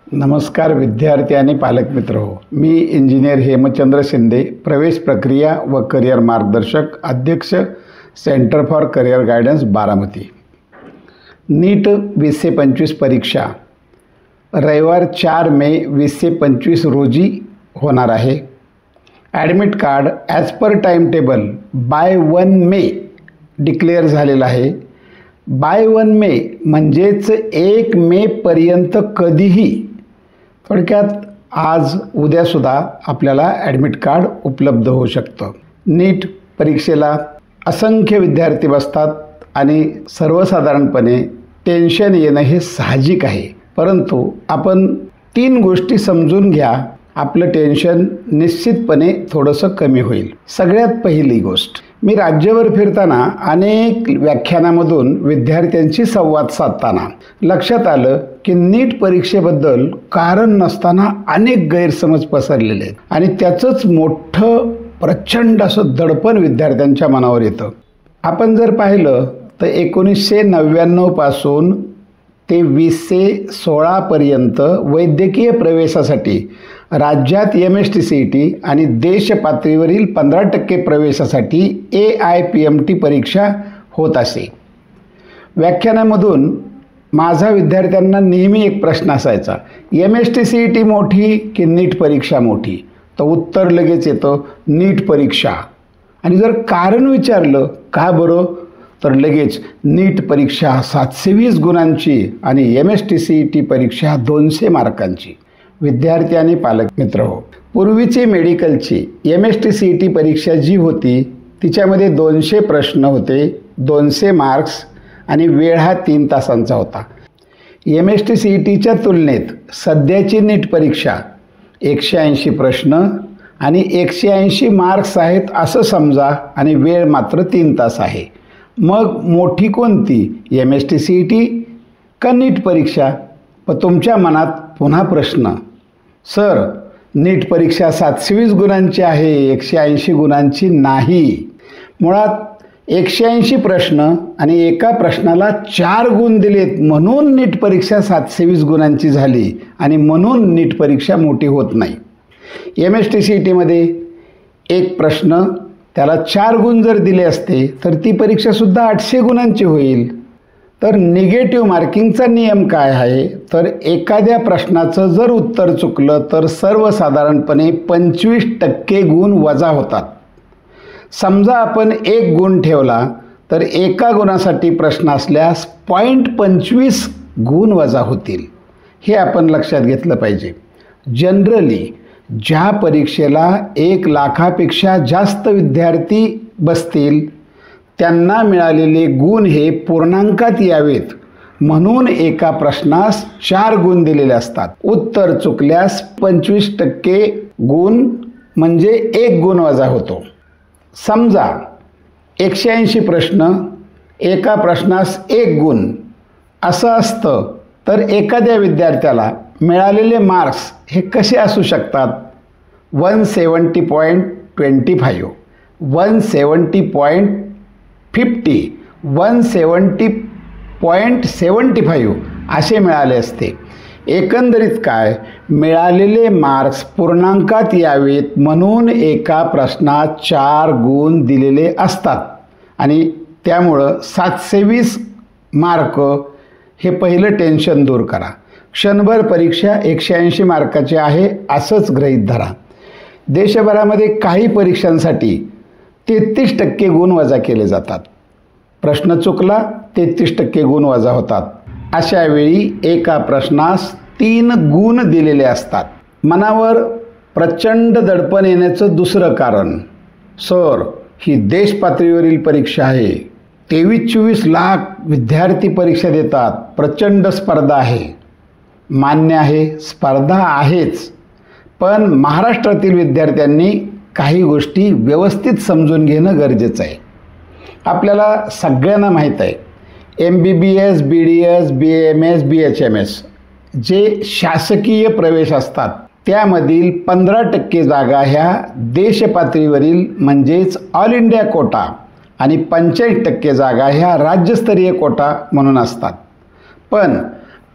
नमस्कार विद्यार्थी आणि पालक मित्र हो, मी इंजिनियर हेमचंद्र शिंदे, प्रवेश प्रक्रिया व करिअर मार्गदर्शक, अध्यक्ष centre for career guidance Baramati. NEET 2025 परीक्षा रविवार 4 मे 2025 रोजी होणार आहे। Admit card as per time table by 1 मे डिक्लेअर झालेलं आहे। बाय 1 मे म्हणजेच 1 मे पर्यंत कधीही, थोडक्यात आज उद्यासुद्धा आपल्याला ॲडमिट कार्ड उपलब्ध होऊ शकतं। नीट परीक्षेला असंख्य विद्यार्थी बसतात आणि सर्वसाधारणपणे टेन्शन येणं हे साहजिक आहे, परंतु आपण 3 गोष्टी समजून घ्या, आपलं टेन्शन निश्चितपणे थोडंसं कमी होईल। सगळ्यात पहिली गोष्ट, मी राज्यभर फिरताना अनेक व्याख्यानामधून विद्यार्थ्यांशी संवाद साधताना लक्षात आलं की नीट परीक्षेबद्दल कारण नसताना अनेक गैरसमज पसरलेले आहेत आणि त्याचंच मोठं प्रचंड असं दडपण विद्यार्थ्यांच्या मनावर येतं। आपण जर पाहिलं तर 1999 पासून ते 2016 पर्यंत वैद्यकीय प्रवेशासाठी राज्यात MSTCET आणि देश पातळीवरील 15% प्रवेशासाठी AIPMT परीक्षा होत असे। व्याख्यानामधून माझा विद्यार्थ्यांना नेहमी एक प्रश्न असायचा, MSTCET मोठी की नीट परीक्षा मोठी? तर उत्तर लगेच येतं नीट परीक्षा। आणि जर कारण विचारलं का बरं, तर लगेच नीट परीक्षा 720 गुणांची आणि MSTCET परीक्षा 200 मार्कांची। विद्यार्थी आणि पालक मित्र हो, पूर्वीची मेडिकलची MSTCET परीक्षा जी होती तिच्यामध्ये 200 प्रश्न होते, 200 मार्क्स आणि वेळ हा 3 तासांचा होता। MSTCETच्या तुलनेत सध्याची नीट परीक्षा 180 प्रश्न आणि 180 मार्क्स आहेत असं समजा आणि वेळ मात्र 3 तास आहे। मग मोठी कोणती, MSTCET का नीट परीक्षा? पण तुमच्या मनात पुन्हा प्रश्न, सर नीट परीक्षा 720 गुणांची आहे, 180 गुणांची नाही। मुळात 180 प्रश्न आणि एका प्रश्नाला 4 गुण दिलेत म्हणून नीट परीक्षा 720 गुणांची झाली आणि म्हणून नीट परीक्षा मोठी होत नाही। MSTCETमध्ये एक प्रश्न त्याला 4 गुण जर दिले असते तर ती परीक्षासुद्धा 800 गुणांची होईल। तर निगेटिव्ह मार्किंगचा नियम काय आहे, तर एखाद्या प्रश्नाचं जर उत्तर चुकलं तर सर्वसाधारणपणे 25% गुण वजा होतात। समजा आपण 1 गुण ठेवला तर एका गुणासाठी प्रश्न असल्यास 0.25 गुण वजा होतील। हे आपण लक्षात घेतलं पाहिजे। जनरली ज्या परीक्षेला 1 लाखापेक्षा जास्त विद्यार्थी बसतील त्यांना मिळालेले गुण हे पूर्णांकात यावेत म्हणून एका प्रश्नास 4 गुण दिलेले असतात। उत्तर चुकल्यास 25% गुण म्हणजे 1 गुण वजा होतो। समजा 180 प्रश्न, एका प्रश्नास 1 गुण असं असतं तर एखाद्या विद्यार्थ्याला मिळालेले मार्क्स हे कसे असू शकतात? 170.25, 170.50, 170.75 असे मिळाले असते। एकंदरीत काय, मिळालेले मार्क्स पूर्णांकात यावेत म्हणून एका प्रश्नात 4 गुण दिलेले असतात आणि त्यामुळं 720 मार्क हे पहिलं टेन्शन दूर करा। क्षणभर परीक्षा 180 मार्काची आहे असंच गृहीत धरा। देशभरामध्ये काही परीक्षांसाठी 33% गुण वजा केले जातात। प्रश्न चुकला 33% गुण वजा होतात। अशा वेळी एका प्रश्नास 3 गुण दिलेले असतात। मनावर प्रचंड दडपण येण्याचं दुसरं कारण, सर ही देश पातळीवरील परीक्षा आहे, 23-24 लाख विद्यार्थी परीक्षा देतात, प्रचंड स्पर्धा आहे। मान्य आहे, स्पर्धा आहेच, पण महाराष्ट्रातील विद्यार्थ्यांनी काही गोष्टी व्यवस्थित समजून घेणं गरजेचं आहे। आपल्याला सगळ्यांना माहीत आहे MBBS, BDS, BAMS, BHMS जे शासकीय प्रवेश असतात त्यामधील 15% जागा ह्या देशपातळीवरील म्हणजेच ऑल इंडिया कोटा आणि 45% जागा ह्या राज्यस्तरीय कोटा म्हणून असतात। पण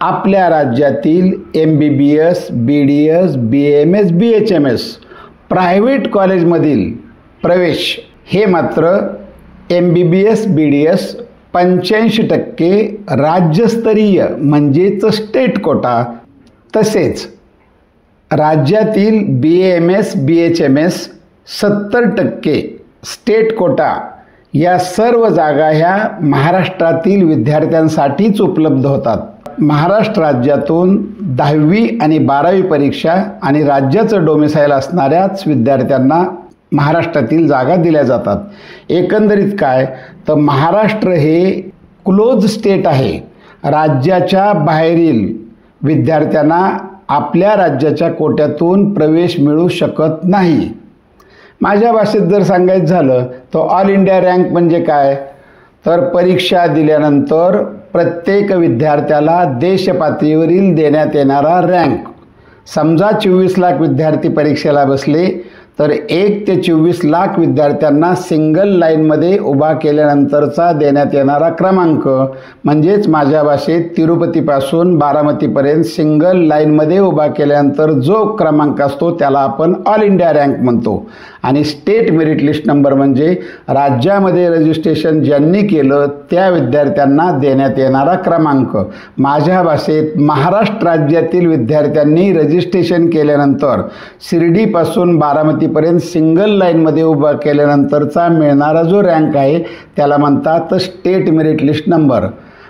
आपल्या राज्यातील MBBS, BDS, BAMS, BHMS private कॉलेजमधील प्रवेश हे मात्र MBBS, BDS 85% राज्यस्तरीय म्हणजेच स्टेट कोटा, तसेच राज्यातील BAMS, BHMS 70% स्टेट कोटा या सर्व जागा ह्या महाराष्ट्रातील विद्यार्थ्यांसाठीच उपलब्ध होतात. महाराष्ट्र राज्यातून 10वी आणि 12वी परीक्षा आणि राज्याचं डोमिसाईल असणाऱ्याच विद्यार्थ्यांना महाराष्ट्रातील जागा दिल्या जातात. एकंदरीत काय तर महाराष्ट्र हे क्लोज स्टेट आहे. राज्याच्या बाहेरील विद्यार्थ्यांना आपल्या राज्याच्या कोट्यातून प्रवेश मिळू शकत नाही. माझ्या भाषेत जर सांगायचं झालं तर ऑल इंडिया रँक म्हणजे काय तर परीक्षा दिल्यानंतर प्रत्येक विद्यार्थ्याला देशपातळीवरील देण्यात येणारा रँक. समजा 24 लाख विद्यार्थी परीक्षेला बसले तर 1 ते 24 लाख विद्यार्थ्यांना सिंगल लाईनमध्ये उभा केल्यानंतरचा देण्यात येणारा क्रमांक, म्हणजेच माझ्या भाषेत तिरुपतीपासून बारामतीपर्यंत सिंगल लाईनमध्ये उभा केल्यानंतर जो क्रमांक असतो त्याला आपण ऑल इंडिया रँक म्हणतो. आणि स्टेट मेरिट लिस्ट नंबर म्हणजे राज्यामध्ये रजिस्ट्रेशन ज्यांनी केलं त्या विद्यार्थ्यांना देण्यात येणारा क्रमांक. माझ्या भाषेत महाराष्ट्र राज्यातील विद्यार्थ्यांनी रजिस्ट्रेशन केल्यानंतर शिर्डीपासून बारामतीपर्यंत सिंगल लाईनमध्ये उभा केल्यानंतरचा मिळणारा जो रँक आहे त्याला म्हणतात स्टेट मेरिट लिस्ट नंबर.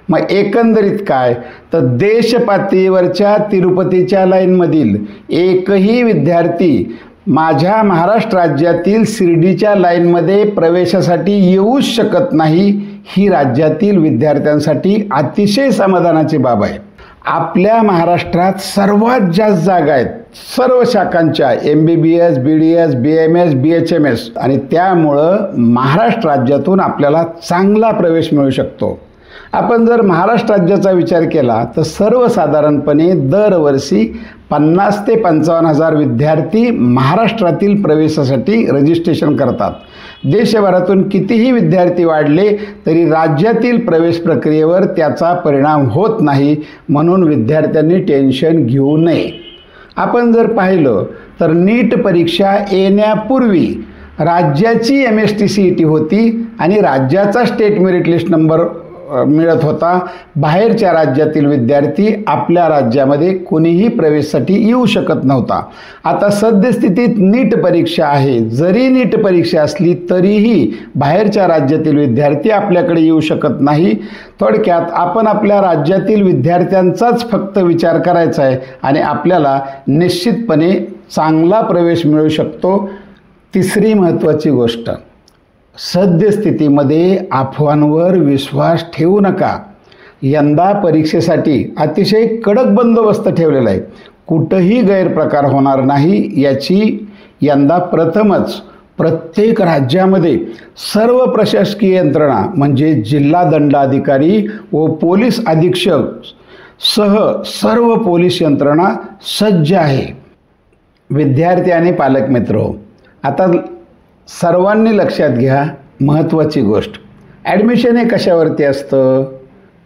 मग एकंदरीत काय तर देश पातळीवरच्या तिरुपतीच्या लाईनमधील एकही विद्यार्थी माझ्या महाराष्ट्र राज्यातील शिर्डीच्या लाईनमध्ये प्रवेशासाठी येऊच शकत नाही. ही राज्यातील विद्यार्थ्यांसाठी अतिशय समाधानाची बाब आहे. आपल्या महाराष्ट्रात सर्वात जास्त जागा आहेत सर्व शाखांच्या MBBS, BDS, BAMS, BHMS आणि त्यामुळं महाराष्ट्र राज्यातून आपल्याला चांगला प्रवेश मिळू शकतो. आपण जर महाराष्ट्र राज्याचा विचार केला तर सर्वसाधारणपणे दरवर्षी 50 ते 55 हजार विद्यार्थी महाराष्ट्रातील प्रवेशासाठी रजिस्ट्रेशन करतात. देशभरातून कितीही विद्यार्थी वाढले तरी राज्यातील प्रवेश प्रक्रियेवर त्याचा परिणाम होत नाही, म्हणून विद्यार्थ्यांनी टेन्शन घेऊ नये. आपण जर पाहिलं तर नीट परीक्षा येण्यापूर्वी राज्याची MSTCET होती आणि राज्याचा स्टेट मेरिट लिस्ट नंबर मिळत होता. बाहेरच्या राज्यातील विद्यार्थी आपल्या राज्यामध्ये कोणीही प्रवेशासाठी येऊ शकत नव्हता. आता सद्यस्थितीत नीट परीक्षा आहे. जरी नीट परीक्षा असली तरीही बाहेरच्या राज्यातील विद्यार्थी आपल्याकडे येऊ शकत नाही. थोडक्यात आपण आपल्या राज्यातील विद्यार्थ्यांचाच फक्त विचार करायचा आहे आणि आपल्याला निश्चितपणे चांगला प्रवेश मिळू शकतो. तिसरी महत्त्वाची गोष्ट, सद्यस्थितीमध्ये अफवांवर विश्वास ठेवू नका. यंदा परीक्षेसाठी अतिशय कडक बंदोबस्त ठेवलेला आहे. कुठंही गैरप्रकार होणार नाही याची यंदा प्रथमच प्रत्येक राज्यामध्ये सर्व प्रशासकीय यंत्रणा म्हणजे जिल्हा दंडाधिकारी व पोलीस अधीक्षक सह सर्व पोलीस यंत्रणा सज्ज आहे. विद्यार्थी आणि पालक मित्र, आता सर्वांनी लक्षात घ्या महत्त्वाची गोष्ट, ॲडमिशन हे कशावरती असतं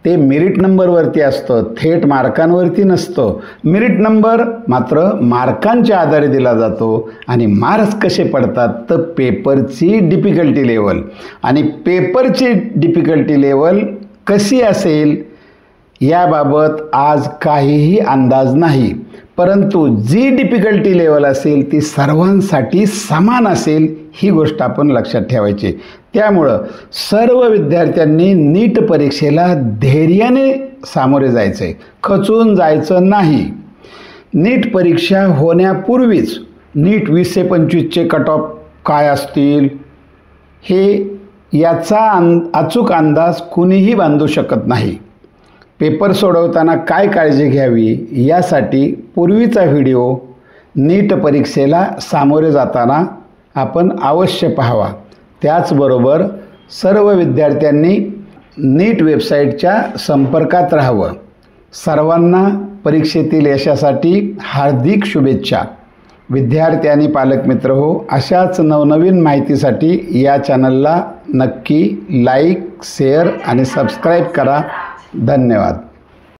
ते मेरिट नंबरवरती असतं, थेट मार्कांवरती नसतं. मेरिट नंबर मात्र मार्कांच्या आधारे दिला जातो आणि मार्क्स कसे पडतात तर पेपरची डिफिकल्टी लेवल, आणि पेपरची डिफिकल्टी लेवल कशी असेल याबाबत आज काहीही अंदाज नाही. परंतु जी डिफिकल्टी लेवल असेल ती सर्वांसाठी समान असेल ही गोष्ट आपण लक्षात ठेवायची. त्यामुळं सर्व विद्यार्थ्यांनी नीट परीक्षेला धैर्याने सामोरे जायचं आहे, खचून जायचं नाही. नीट परीक्षा होण्यापूर्वीच नीट 2025चे कट ऑफ काय असतील हे याचा अचूक अंदाज कुणीही बांधू शकत नाही. पेपर सोडवताना काय काळजी घ्यावी यासाठी पूर्वीचा व्हिडिओ नीट परीक्षेला सामोरे जाताना आपण अवश्य पाहावा. त्याचबरोबर सर्व विद्यार्थ्यांनी नीट वेबसाईटच्या संपर्कात राहावं. सर्वांना परीक्षेतील यशासाठी हार्दिक शुभेच्छा. विद्यार्थी आणि पालक मित्र हो, अशाच नवनवीन माहितीसाठी या चॅनलला नक्की लाईक, शेअर आणि सबस्क्राईब करा. धन्यवाद.